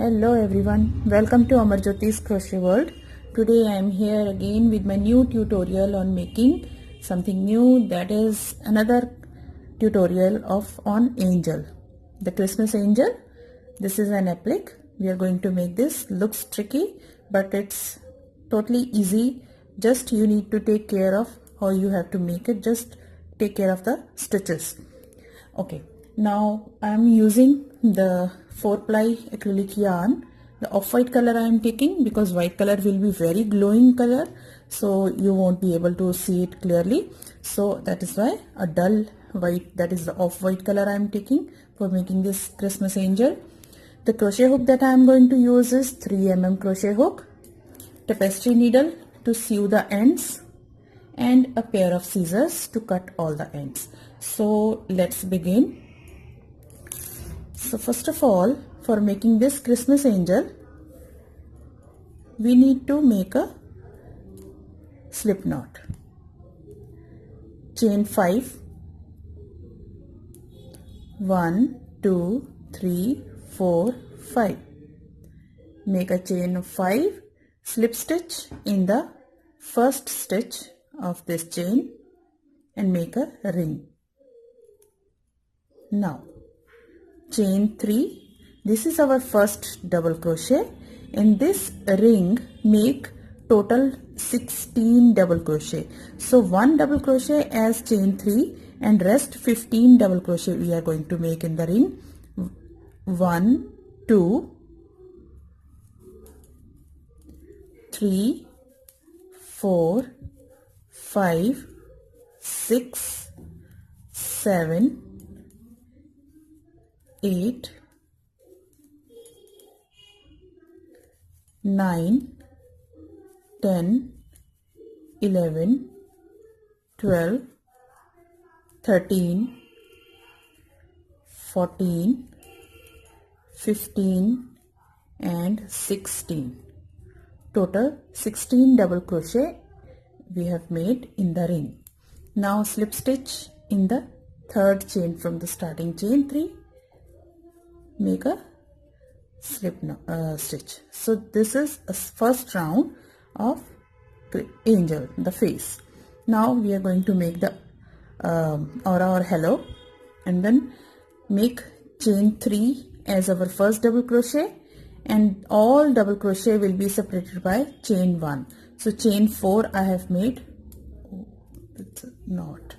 Hello everyone, welcome to Amarjyoti's Crochet World. Today I am here again with my new tutorial on making something new, that is another tutorial on angel, the Christmas angel. This is an applique. We are going to make this. Looks tricky but it's totally easy. Just you need to take care of how you have to make it. Just take care of the stitches. Okay, now I am using the 4-ply acrylic yarn. The off-white color I am taking because white color will be very glowing color, so you won't be able to see it clearly. So that is why a dull white, that is the off-white color I am taking for making this Christmas angel. The crochet hook that I am going to use is 3mm crochet hook, tapestry needle to sew the ends, and a pair of scissors to cut all the ends. So let's begin. So first of all, for making this Christmas angel, we need to make a slip knot. Chain 5, 1, 2, 3, 4, 5. Make a chain of 5, slip stitch in the first stitch of this chain and make a ring. Now chain 3, this is our first double crochet. In this ring make total 16 double crochet. So 1 double crochet as chain 3 and rest 15 double crochet we are going to make in the ring. 1, 2, 3, 4, 5, 6, 7, 8, 9, 10, 11, 12, 13, 14, 15 and 16. Total 16 double crochet we have made in the ring. Now slip stitch in the third chain from the starting chain 3. Make a slip stitch. So this is a first round of angel, the face. Now we are going to make the our hello, and then make chain 3 as our first double crochet, and all double crochet will be separated by chain 1. So chain 4 I have made. Oh, it's not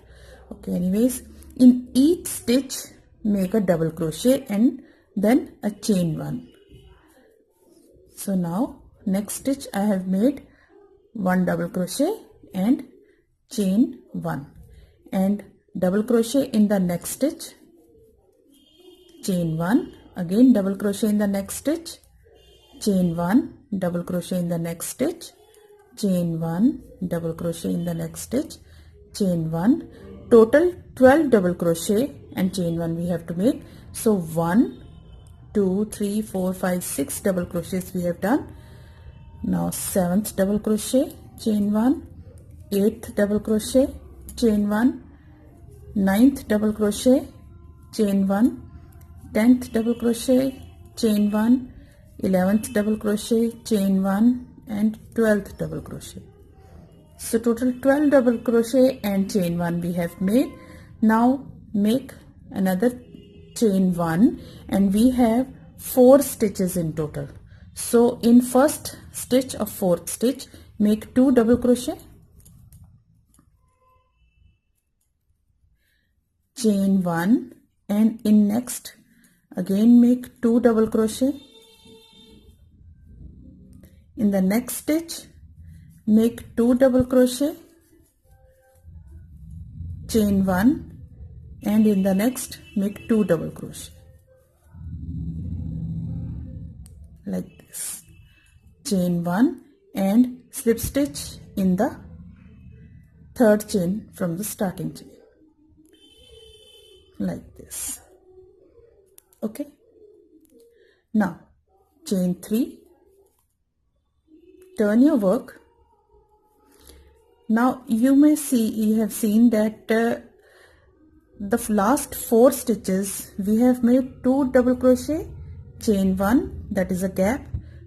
okay. Anyways, in each stitch make a double crochet and then a chain 1. So now next stitch I have made 1 double crochet and chain 1, and double crochet in the next stitch, chain 1, again double crochet in the next stitch, chain 1, double crochet in the next stitch, chain 1, double crochet in the next stitch, chain 1. Total 12 double crochet and chain 1 we have to make. So 1, 2, 3, 4, 5, 6 double crochets we have done. Now 7th double crochet, chain 1, 8th double crochet, chain 1, 9th double crochet, chain 1, 10th double crochet, chain 1, 11th double crochet, chain 1 and 12th double crochet. So total 12 double crochet and chain 1 we have made. Now make another chain 1 and we have 4 stitches in total. So in first stitch of 4th stitch make 2 double crochet, chain 1, and in next again make 2 double crochet. In the next stitch make 2 double crochet, chain 1, and in the next make 2 double crochet like this, chain 1 and slip stitch in the third chain from the starting chain like this. Okay, now chain 3, turn your work. Now you may see, you have seen that the last 4 stitches we have made 2 double crochet, chain 1, that is a gap,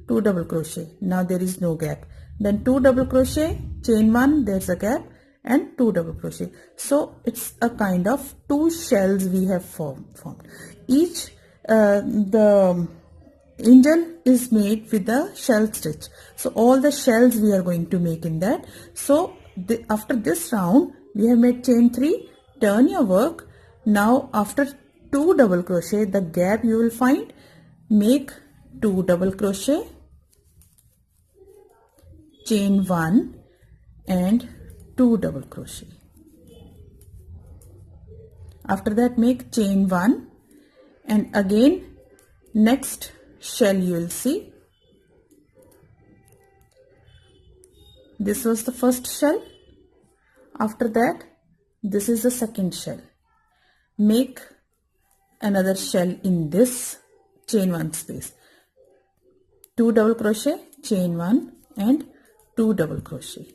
2 double crochet. Now there is no gap. Then 2 double crochet, chain 1, there's a gap, and 2 double crochet. So it's a kind of 2 shells we have formed. Each the angel is made with the shell stitch. So all the shells we are going to make in that. So after this round we have made chain 3, turn your work. Now after 2 double crochet, the gap you will find, make 2 double crochet, chain 1 and 2 double crochet. After that make chain 1 and again next shell you will see. This was the first shell. After that this is the second shell. Make another shell in this chain 1 space. 2 double crochet, chain 1 and 2 double crochet.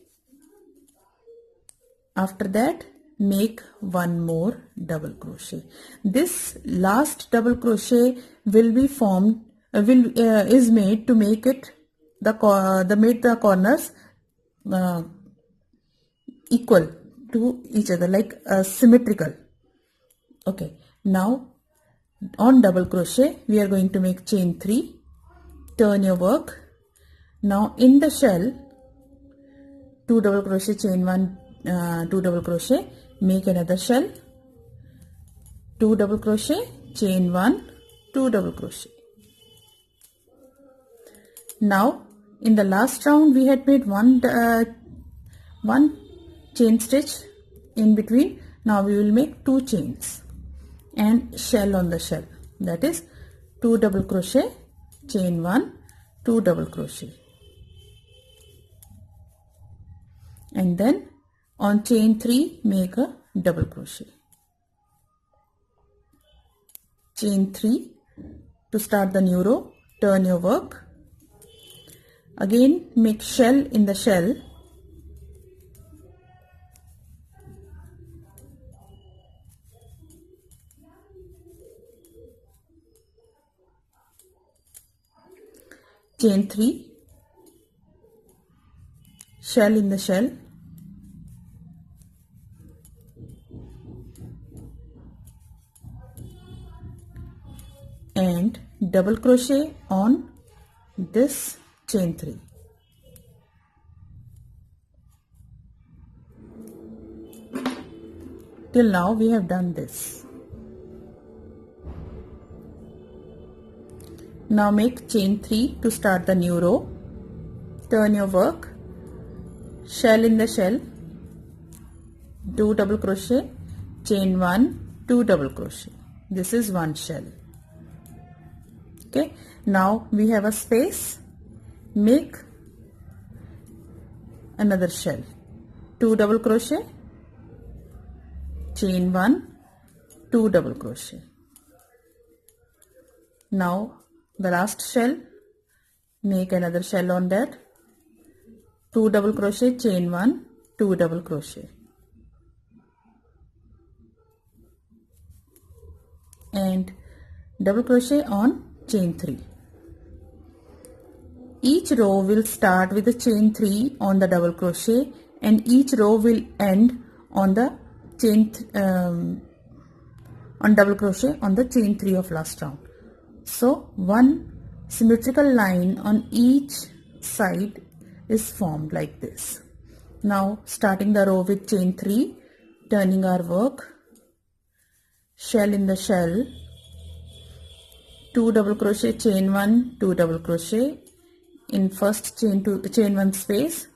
After that make 1 more double crochet. This last double crochet will be formed is made to make it make the corners equal to each other, like symmetrical. Okay, now on double crochet we are going to make chain 3, turn your work. Now in the shell 2 double crochet, chain 1, 2 double crochet, make another shell, 2 double crochet, chain 1, 2 double crochet. Now in the last round we had made one chain stitch in between. Now we will make 2 chains and shell on the shell, that is 2 double crochet, chain 1, 2 double crochet, and then on chain 3 make a double crochet, chain 3 to start the new row. Turn your work, again make shell in the shell, chain 3, shell in the shell, and double crochet on this chain 3. Till now we have done this. Now make chain 3 to start the new row. Turn your work, shell in the shell, 2 double crochet, chain 1, 2 double crochet. This is one shell. Okay, now we have a space. Make another shell, 2 double crochet, chain 1, 2 double crochet. Now the last shell, make another shell on that, 2 double crochet, chain 1, 2 double crochet, and double crochet on chain 3. Each row will start with a chain 3 on the double crochet, and each row will end on the chain on double crochet on the chain 3 of last round. So one symmetrical line on each side is formed like this. Now starting the row with chain 3, turning our work, shell in the shell, 2 double crochet, chain 1, 2 double crochet, in first chain 1 space,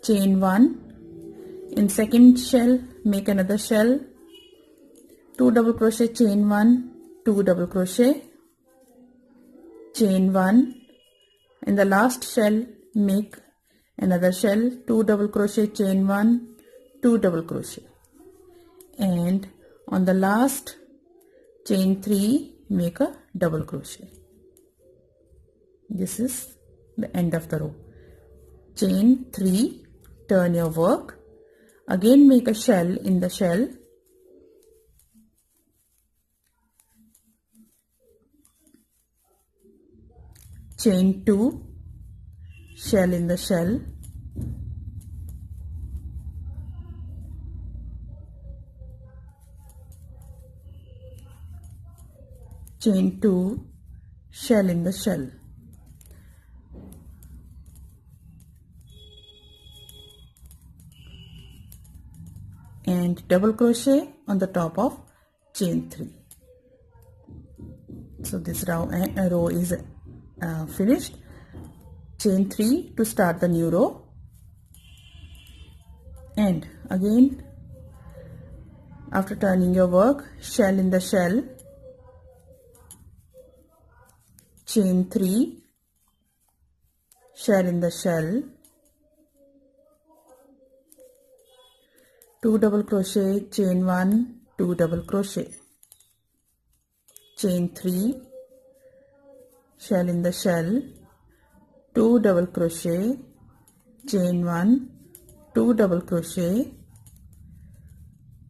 chain 1, in second shell make another shell, 2 double crochet, chain 1, 2 double crochet, chain 1, in the last shell make another shell, 2 double crochet, chain 1, 2 double crochet, and on the last chain 3 make a double crochet. This is the end of the row. Chain 3, turn your work, again make a shell in the shell, chain 2, shell in the shell, chain 2, shell in the shell, and double crochet on the top of chain 3. So this row is finished. Chain 3 to start the new row, and again after turning your work, shell in the shell, chain 3, shell in the shell, 2 double crochet, chain 1, 2 double crochet, chain 3, shell in the shell, 2 double crochet, chain 1, 2 double crochet,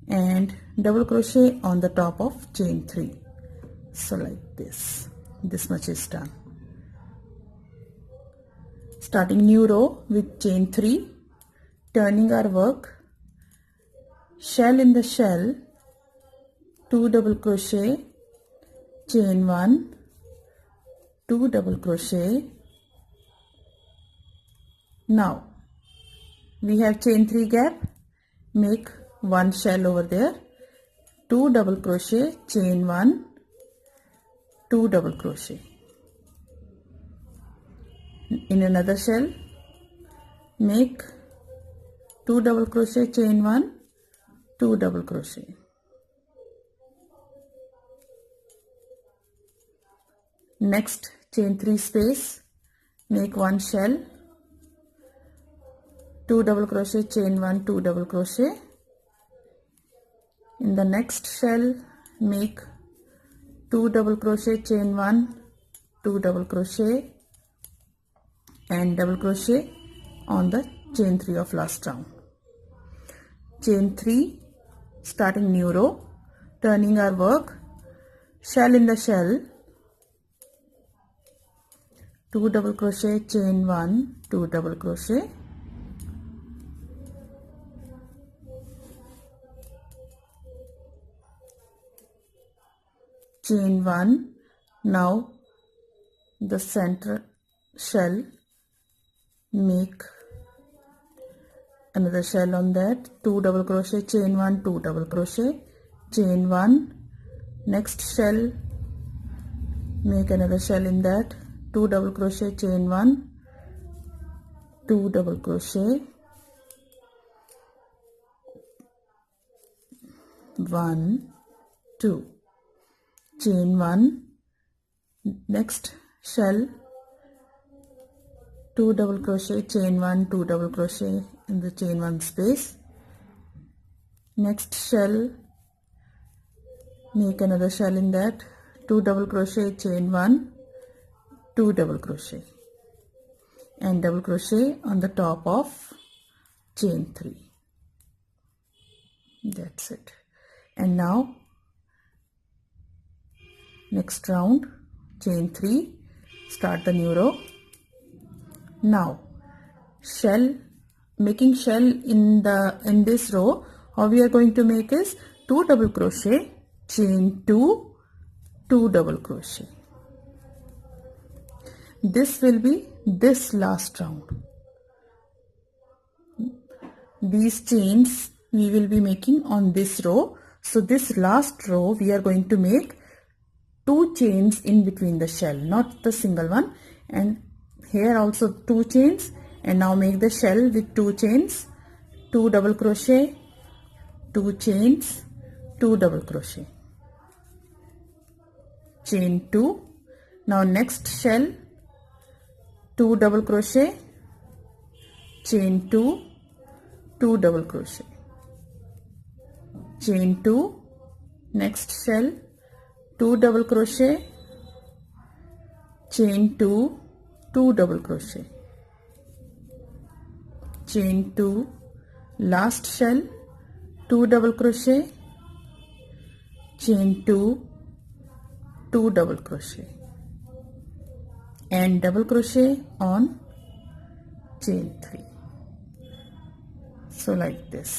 and double crochet on the top of chain 3. So like this much is done. Starting new row with chain 3, turning our work, shell in the shell, 2 double crochet, chain 1, 2 double crochet. Now we have chain 3 gap, make 1 shell over there, 2 double crochet, chain 1, 2 double crochet. In another shell, make 2 double crochet, chain 1, 2 double crochet. Next chain 3 space, make 1 shell, 2 double crochet, chain 1, 2 double crochet. In the next shell, make 2 double crochet, chain 1, 2 double crochet, and double crochet on the chain 3 of last round. Chain 3, starting new row, turning our work, shell in the shell, 2 double crochet, chain 1, 2 double crochet, chain 1. Now the center shell, make another shell on that, 2 double crochet, chain 1, 2 double crochet, chain 1. Next shell, make another shell in that, 2 double crochet, chain 1, 2 double crochet, 1, 2, chain 1. Next shell, 2 double crochet, chain 1, 2 double crochet in the chain 1 space. Next shell, make another shell in that, 2 double crochet, chain 1, 2 double crochet, and double crochet on the top of chain 3. That's it. And now next round, chain 3, start the new row. Now shell, making shell in this row, how we are going to make is 2 double crochet, chain 2, 2 double crochet. This will be this last round. These chains we will be making on this row. So this last row we are going to make 2 chains in between the shell, not the single one, and here also 2 chains. And now make the shell with 2 chains, 2 double crochet, 2 chains, 2 double crochet, chain 2. Now next shell, 2 double crochet, chain 2, 2 double crochet, chain 2. Next shell, 2 double crochet, chain 2, 2 double crochet, chain 2. Last shell, 2 double crochet, chain 2, 2 double crochet, and double crochet on chain 3. So like this.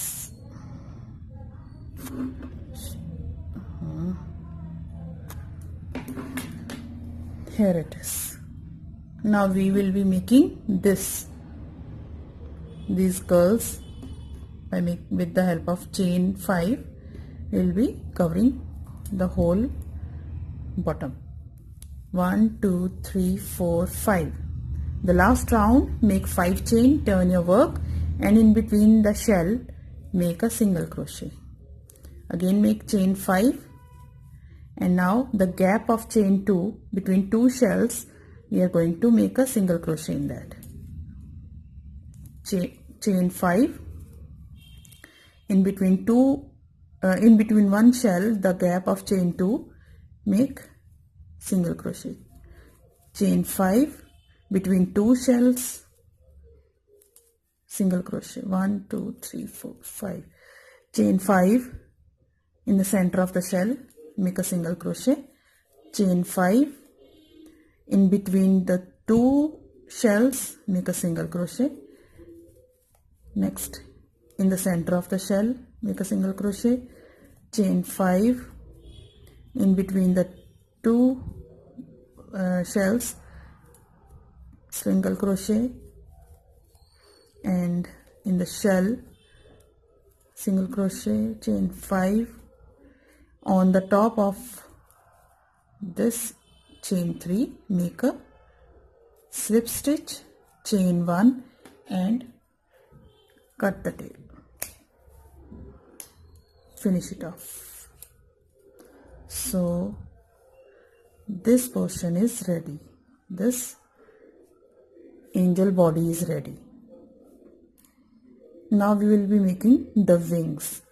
Here it is. Now we will be making these curls with the help of chain 5. We will be covering the whole bottom. 1 2 3 4 5. The last round, make 5 chain, turn your work, and in between the shell make a single crochet. Again make chain 5, and now the gap of chain 2 between 2 shells, we are going to make a single crochet in that. Chain 5, in between one shell, the gap of chain 2, make single crochet. Chain 5, between 2 shells, single crochet. 1 2 3 4 5. Chain 5, in the center of the shell, make a single crochet. Chain 5, in between the 2 shells, make a single crochet. Next, in the center of the shell, make a single crochet. Chain 5, in between the 2 shells, single crochet, and in the shell, single crochet. Chain 5, on the top of this chain 3, make a slip stitch, chain 1, and cut the tail. Finish it off. So this portion is ready. This angel body is ready. Now we will be making the wings.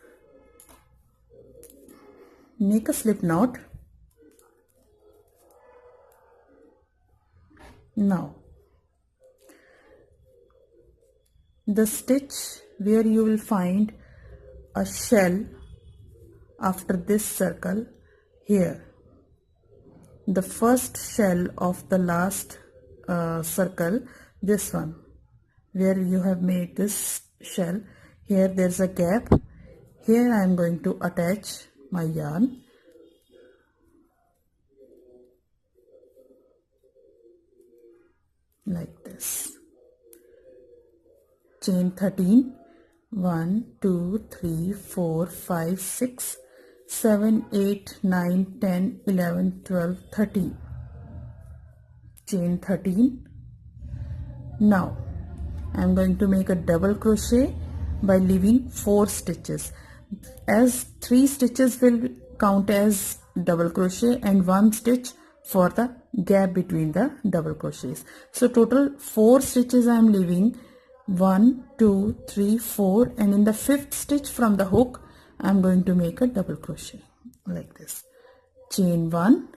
Make a slip knot. Now the stitch where you will find a shell after this circle, here, the first shell of the last circle, this one, where you have made this shell, here there's a gap. Here I am going to attach my yarn. Like this. Chain 13, 1 2 3 4 5 6 7 8 9 10 11 12 13. Chain 13. Now I am going to make a double crochet by leaving 4 stitches, as 3 stitches will count as double crochet and 1 stitch for the gap between the double crochets. So total 4 stitches I am leaving, 1 2 3 4, and in the 5th stitch from the hook I am going to make a double crochet like this. Chain 1,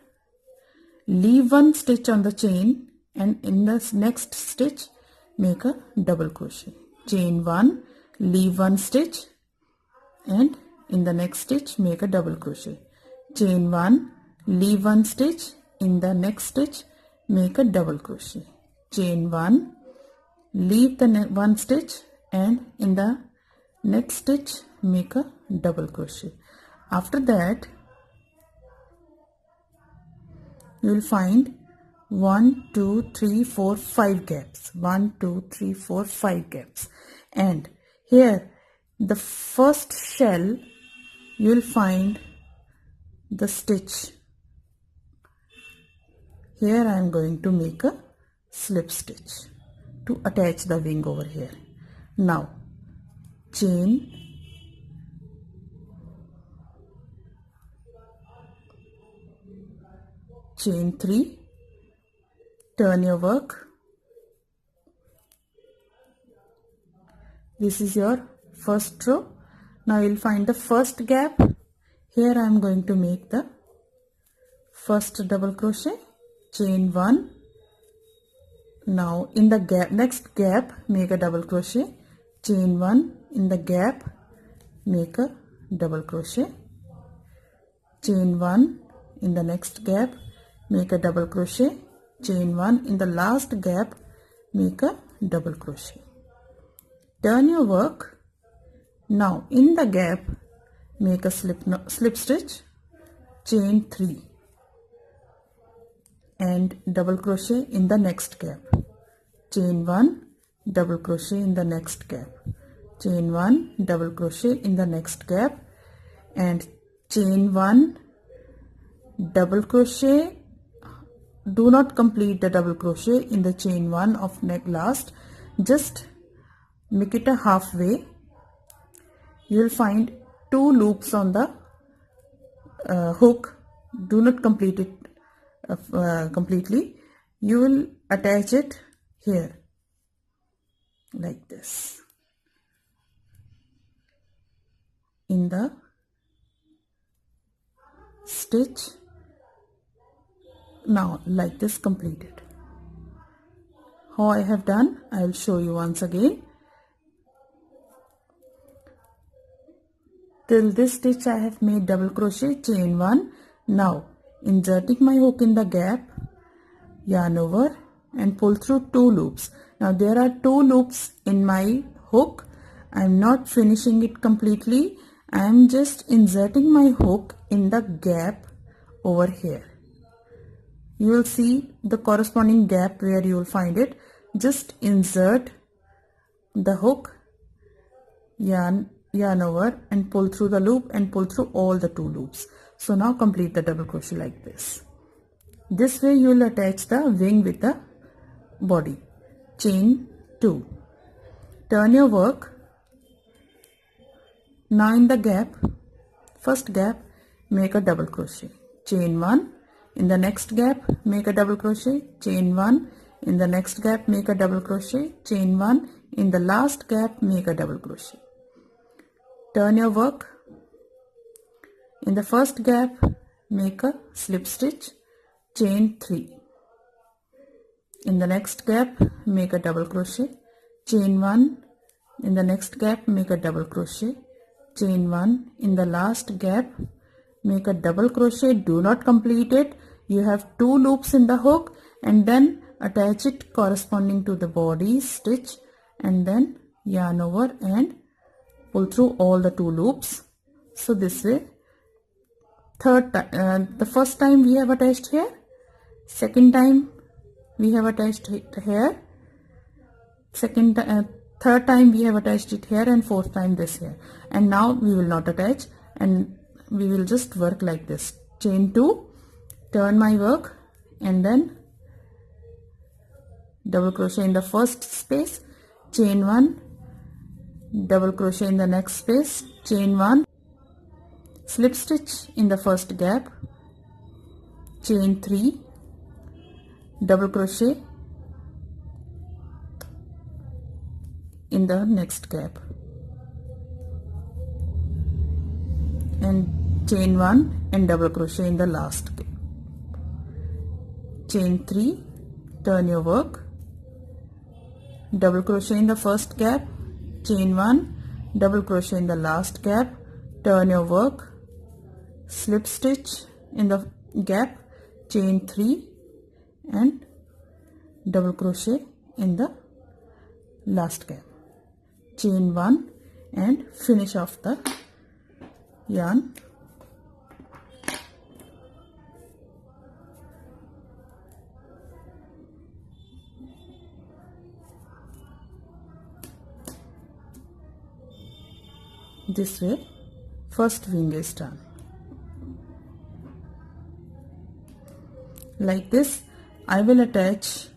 leave 1 stitch on the chain, and in the next stitch make a double crochet. Chain 1, leave 1 stitch, and in the next stitch make a double crochet. Chain 1, leave 1 stitch, in the next stitch make a double crochet. Chain 1, leave the 1 stitch, and in the next stitch make a double crochet. After that you will find 1 2 3 4 5 gaps. 1 2 3 4 5 gaps, and here the first shell you will find the stitch. Here I am going to make a slip stitch to attach the wing over here. Now chain 3, turn your work. This is your first row. Now you will find the first gap. Here I am going to make the first double crochet. Chain 1. Now in the gap, next gap, make a double crochet. Chain 1, in the gap make a double crochet. Chain 1, in the next gap make a double crochet. chain 1, in the last gap make a double crochet. Turn your work. Now in the gap make a slip stitch, chain 3 and double crochet in the next gap. Chain 1, double crochet in the next gap. Chain 1, double crochet in the next gap, and chain 1, double crochet. Do not complete the double crochet in the chain 1 of last, just make it a halfway. You will find 2 loops on the hook. Do not complete it completely. You will attach it here like this in the stitch. Now like this, completed. How I have done, I will show you once again. Till this stitch I have made double crochet, chain 1. Now inserting my hook in the gap, yarn over and pull through 2 loops. Now there are 2 loops in my hook. I am not finishing it completely. I am just inserting my hook in the gap over here. You will see the corresponding gap where you will find it. Just insert the hook, yarn over and pull through the loop and pull through all the 2 loops. So now complete the double crochet like this. This way you will attach the wing with the body. Chain 2. Turn your work. Now in the gap, first gap, make a double crochet. Chain 1. In the next gap make a double crochet, chain 1. In the next gap make a double crochet, chain 1. In the last gap make a double crochet. Turn your work. In the first gap make a slip stitch, chain 3. In the next gap make a double crochet, chain 1. In the next gap make a double crochet, chain 1. In the last gap make a double crochet. Do not complete it. You have 2 loops in the hook, and then attach it corresponding to the body stitch, and then yarn over and pull through all the 2 loops. So this way, the first time we have attached here, second time we have attached it here, third time we have attached it here, and fourth time this here. And now we will not attach, and we will just work like this. Chain 2, turn my work, and then double crochet in the first space, chain 1, double crochet in the next space, chain 1, slip stitch in the first gap, chain 3, double crochet in the next gap, and chain 1 and double crochet in the last gap. Chain 3, turn your work, double crochet in the first gap, chain 1, double crochet in the last gap, turn your work, slip stitch in the gap, chain 3 and double crochet in the last gap, chain 1 and finish off the yarn. This way, first wing is done. Like this, I will attach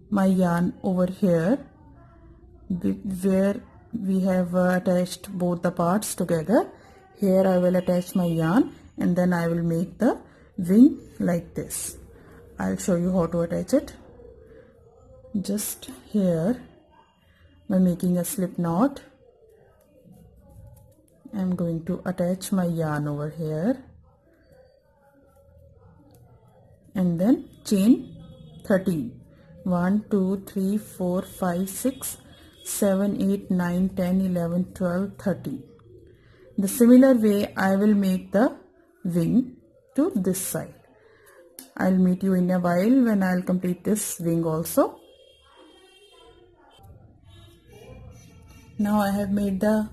my yarn over here where we have attached both the parts together. Here I will attach my yarn, and then I will make the wing like this. I'll show you how to attach it. Just here, by making a slip knot, I'm going to attach my yarn over here, and then chain 13. 1, 2, 3, 4, 5, 6, 7, 8, 9, 10, 11, 12, 13. The similar way I will make the wing to this side. I'll meet you in a while when I'll complete this wing also. Now I have made the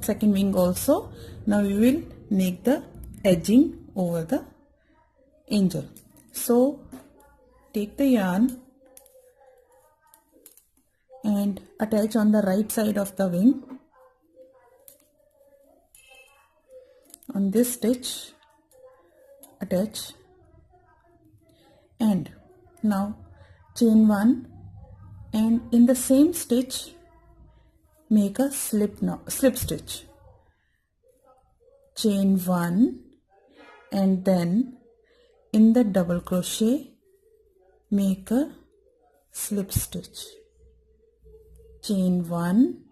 second wing also. Now we will make the edging over the angel. So take the yarn and attach on the right side of the wing. On this stitch attach, and now chain 1 and in the same stitch make a slip stitch. Chain 1 and then in the double crochet make a slip stitch. Chain 1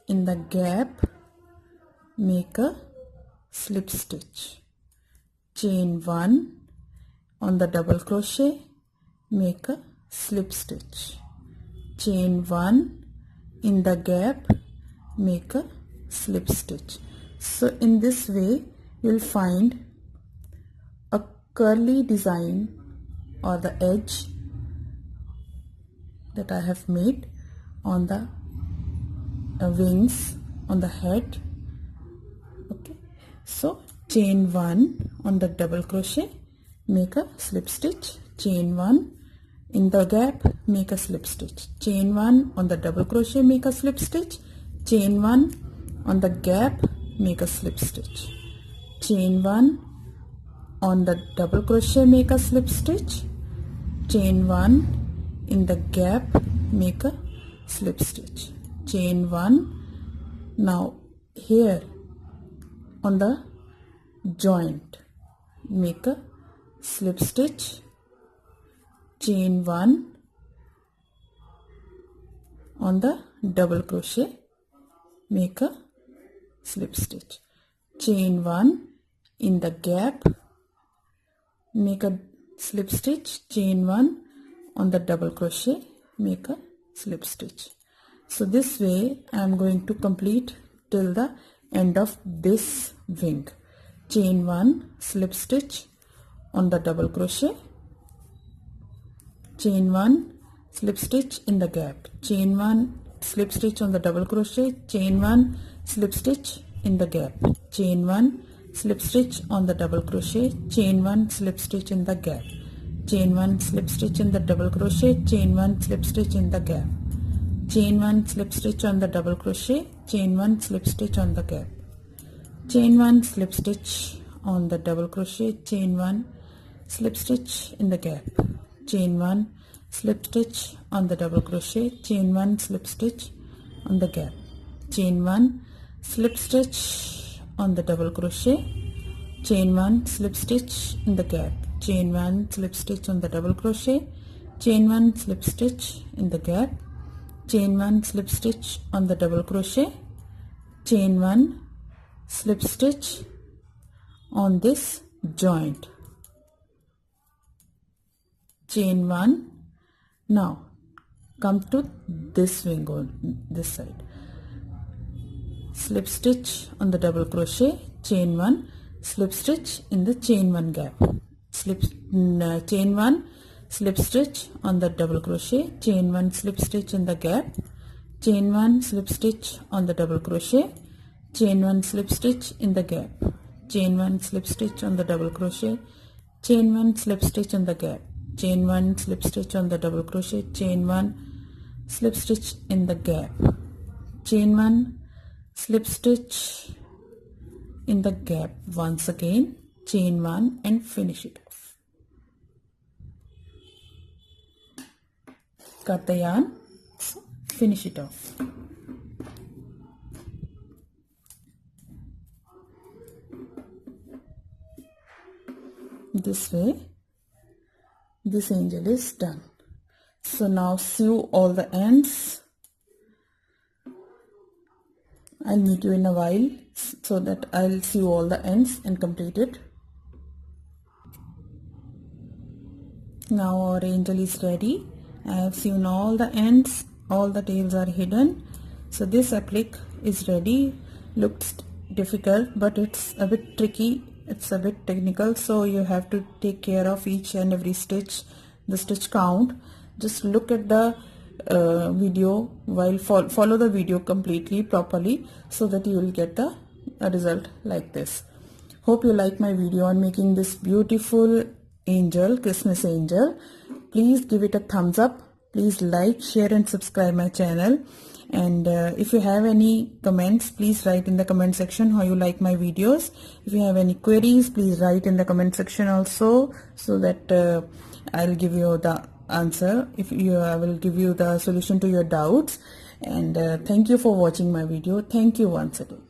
in the gap make a slip stitch. Chain 1 on the double crochet make a slip stitch. Chain 1 in the gap make a slip stitch. So in this way you'll find a curly design or the edge that I have made on the wings, on the head. Okay, so chain 1 on the double crochet make a slip stitch. Chain 1 in the gap make a slip stitch. Chain 1 on the double crochet make a slip stitch. Chain 1 on the gap make a slip stitch. Chain 1 on the double crochet make a slip stitch. Chain 1 in the gap make a slip stitch. Chain 1. Now here on the joint make a slip stitch. Chain 1 on the double crochet make a slip stitch. Chain 1 in the gap make a slip stitch. Chain 1 on the double crochet make a slip stitch. So this way I am going to complete till the end of this wing. Chain 1 slip stitch on the double crochet. Chain 1 slip stitch in the gap. Chain 1 slip stitch on the double crochet. Chain 1 slip stitch in the gap. Chain 1 slip stitch on the double crochet. Chain 1 slip stitch in the gap. Chain 1 slip stitch in the double crochet. Chain 1 slip stitch in the gap. Chain 1 slip stitch on the double crochet. Chain 1 slip stitch on the gap. Chain 1 slip stitch on the double crochet. Chain 1 slip stitch in the gap. Chain 1 slip stitch on the double crochet. Chain 1 slip stitch on the gap. Chain 1 slip stitch on the double crochet. Chain 1 slip stitch in the gap. Chain 1 slip stitch on the double crochet. Chain 1 slip stitch in the gap. Chain 1 slip stitch on the double crochet. Chain 1 slip stitch on this joint. Chain 1. Now come to this wing on this side. Slip stitch on the double crochet. Chain 1 slip stitch in the chain 1 gap. Chain 1 slip stitch on the double crochet. Chain 1 slip stitch in the gap. Chain 1 slip stitch on the double crochet. Chain 1 slip stitch in the gap. Chain 1 slip stitch on the double crochet. Chain 1 slip stitch in the gap. Chain 1 slip stitch on the double crochet. Chain 1 slip stitch in the gap. Chain 1 slip stitch in the gap once again. Chain 1 and finish it off. Cut the yarn, finish it off. This way this angel is done. So now sew all the ends. I'll meet you in a while so that I'll sew all the ends and complete it. Now our angel is ready. I have sewn all the ends, all the tails are hidden. So this applique is ready. Looks difficult, but it's a bit tricky it's a bit technical, so you have to take care of each and every stitch, the stitch count. Just look at the video while follow the video completely properly, so that you will get the result like this. Hope you like my video on making this beautiful angel, Christmas angel. Please give it a thumbs up. Please like, share and subscribe my channel. And if you have any comments, please write in the comment section how you like my videos. If you have any queries, please write in the comment section also, so that I'll give you the answer. I will give you the solution to your doubts. And thank you for watching my video. Thank you once again.